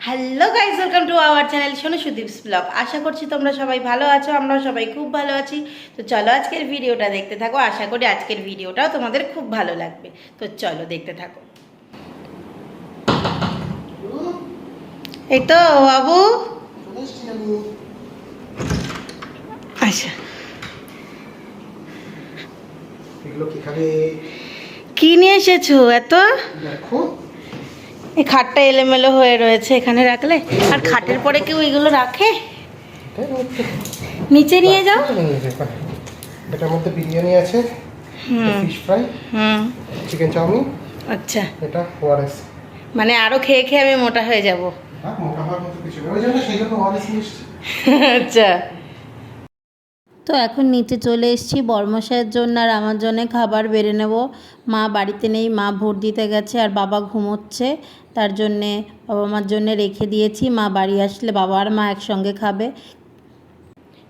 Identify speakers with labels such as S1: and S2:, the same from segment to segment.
S1: Hello guys, welcome to our channel Sonu Sudip's blog. আশা করছি তোমরা সবাই ভালো আছো, আমরাও সবাই খুব ভালো আছি। তো চলো আজকের ভিডিওটা দেখতে থাকো। আশা করি আজকের ভিডিওটাও তোমাদের খুব ভালো লাগবে। তো চলো দেখতে থাকো। এই তো বাবু, আচ্ছা কি নিয়ে এসেছো এত?
S2: দেখো
S1: এই খাটটা এলোমেলো হয়ে রয়েছে, এখানে রাখলে আর খাটের পরে কেউ এগুলো রাখে? নিচে নিয়ে যাও।
S2: এটার মধ্যে বিরিয়ানি আছে, ফিশ ফ্রাই, চিকেন চাউমিন,
S1: আচ্ছা
S2: এটা ওআরএস।
S1: মানে আরো খেয়ে খেয়ে আমি মোটা হয়ে যাব।
S2: হ্যাঁ, মোটা হওয়ার মতো কিছু না, ওই জন্য সেই জন্য ওআরএস মিষ্টি।
S1: আচ্ছা, তো এখন নিচে চলে এসেছি বর্মশাইয়ের জন্য আর আমার জন্য খাবার বেড়ে নেব। মা বাড়িতে নেই, মা ভোট দিতে গেছে আর বাবা ঘুমোচ্ছে, তার জন্যে বাবা মার জন্য রেখে দিয়েছি। মা বাড়ি আসলে বাবা আর মা একসঙ্গে খাবে।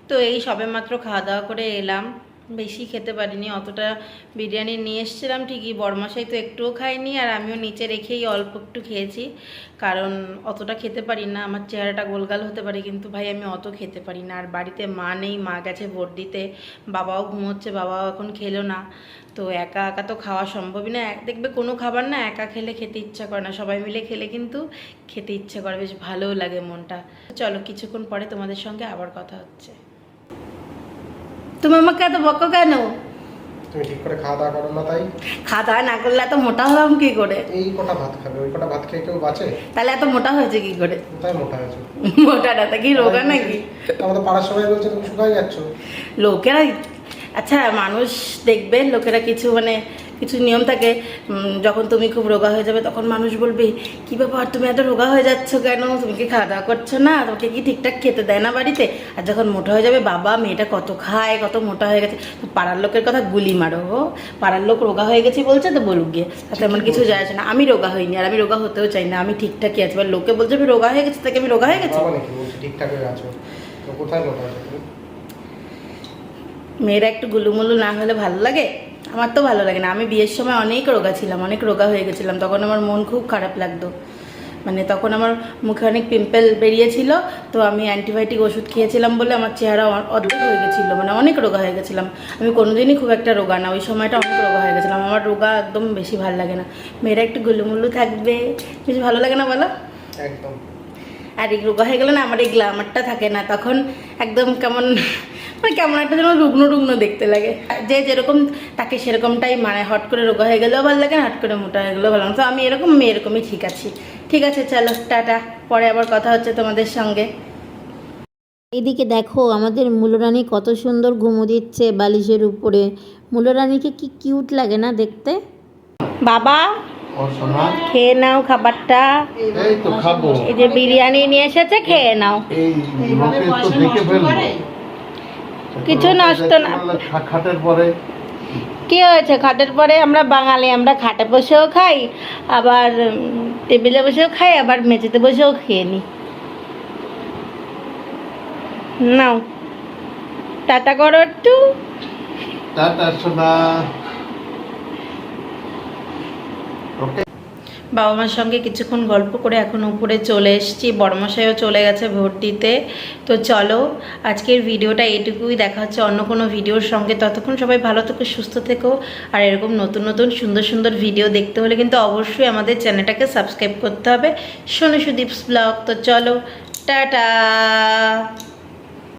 S1: তো এই সবে মাত্র খাওয়া দাওয়া করে এলাম, বেশি খেতে পারিনি। অতটা বিরিয়ানি নিয়ে এসেছিলাম ঠিকই, বড়মশাই তো একটুও খাইনি আর আমিও নিচে রেখেই অল্প একটু খেয়েছি, কারণ অতটা খেতে পারি না। আমার চেহারাটা গোলগাল হতে পারে, কিন্তু ভাই আমি অত খেতে পারি না। আর বাড়িতে মা নেই, মা গেছে ভোট দিতে, বাবাও ঘুমোচ্ছে, বাবাও এখন খেলো না। তো একা একা তো খাওয়া সম্ভবই না। দেখবে কোনো খাবার না একা খেলে খেতে ইচ্ছা করে না, সবাই মিলে খেলে কিন্তু খেতে ইচ্ছে করে, বেশ ভালোও লাগে মনটা। চলো কিছুক্ষণ পরে তোমাদের সঙ্গে আবার কথা হচ্ছে। তুমি আমাকে এত বকো কেন?
S2: তুমি ঠিক করে খাওয়া দাওয়া করো না, তাই
S1: খাওয়া দাওয়া না করলে এত মোটা হলাম কি করে?
S2: এই কটা ভাত খাবে, ওই কটা ভাত খেয়ে কেউ বাঁচে?
S1: তাহলে এত মোটা হয়েছে কি করে?
S2: কোথায় মোটা হয়েছে?
S1: মোটাটা কি রোগা নাকি?
S2: আমাদের পাড়ার সবাই বলছে তুমি শুকাই যাচ্ছ।
S1: লোকেরা, আচ্ছা মানুষ দেখবে, লোকেরা কিছু কিছু নিয়ম থাকে। যখন তুমি খুব রোগা হয়ে যাবে তখন মানুষ বলবে কি ব্যাপার তুমি এত রোগা হয়ে যাচ্ছ কেন, তুমি কি খাওয়া দাওয়া করছো না, তোমাকে কি ঠিকঠাক খেতে দেয় না বাড়িতে? আর যখন মোটা হয়ে যাবে, বাবা মেয়েটা কত খায়, কত মোটা হয়ে গেছে, তো পাড়ার লোকের কথা গুলি মারো। পাড়ার লোক রোগা হয়ে গেছি বলছে তো বলুক গিয়ে, তাতে আমার কিছু যায় আসে না। আমি রোগা হইনি আর আমি রোগা হতেও চাই না, আমি ঠিকঠাকই আছি। এবার লোকে বলছে আমি রোগা হয়ে গেছি, তাকে আমি রোগা হয়ে গেছি।
S2: ঠিকঠাক হয়ে আছো তো কোথায় মোটা হয়েছে?
S1: মেয়েরা একটু গুলুমুলু না হলে ভালো লাগে? আমার তো ভালো লাগে না। আমি বিয়ের সময় অনেক রোগা ছিলাম, অনেক রোগা হয়ে গেছিলাম, তখন আমার মন খুব খারাপ লাগতো। তখন আমার মুখে অনেক পিম্পল বেরিয়েছিল, তো আমি অ্যান্টিবায়োটিক ওষুধ খেয়েছিলাম বলে আমার চেহারা অর্ধেক হয়ে গেছিলো, অনেক রোগা হয়ে গেছিলাম। আমি কোনোদিনই খুব একটা রোগা না, ওই সময়টা অনেক রোগা হয়ে গেছিলাম। আমার রোগা একদম বেশি ভালো লাগে না। মেয়েরা একটু গুলুমুলু থাকবে, বেশি ভালো লাগে না বলো?
S2: একদম।
S1: আর এই রোগা হয়ে গেলে না আমার এই গ্ল্যামারটা থাকে না, তখন একদম কেমন কেমন একটা যেন রুগ্ন রুগ্ন দেখতে লাগে। যে যেরকম তাকে সেরকমটাই হট করে রোগা হয়ে গেলেও ভালো লাগে না, হট করে মোটা হয়ে গেলেও ভালো লাগে। তো আমি এরকমই ঠিক আছি। ঠিক আছে চলো টাটা, পরে আবার কথা হচ্ছে তোমাদের সঙ্গে।
S3: এদিকে দেখো আমাদের মূলরানী কত সুন্দর ঘুমো দিচ্ছে বালিশের উপরে। মূলরানীকে কি কিউট লাগে না দেখতে?
S1: বাবা খেয়ে নাও খাবারটা।
S2: এই তো খাবো।
S1: এই যে বিরিয়ানি নিয়ে এসেছে, খেয়ে নাও।
S2: এই লোকে তো দেখে ফেলবে।
S1: কিছু নষ্ট না।
S2: খাটের পরে
S1: কি হয়েছে? খাটের পরে আমরা বাঙালি, আমরা খাটে বসেও খাই, আবার টেবিলে বসেও খাই, আবার মেঝেতে বসেও খেয়ে নিই। নাও টাটা করো একটু।
S2: টাটা সোনা।
S1: বাবা মার সঙ্গে কিছুক্ষণ গল্প করে এখন উপরে চলে এসেছি, বড়মশাইও চলে গেছে ভোট দিতে। তো চলো আজকের ভিডিওটা এইটুকুই, দেখা হচ্ছে অন্য কোনো ভিডিওর সঙ্গে। ততক্ষণ সবাই ভালো থেকো, সুস্থ থেকো। আর এরকম নতুন নতুন সুন্দর সুন্দর ভিডিও দেখতে হলে কিন্তু অবশ্যই আমাদের চ্যানেলটাকে সাবস্ক্রাইব করতে হবে, সোনু সুদীপস ব্লগ। তো চলো টাটা।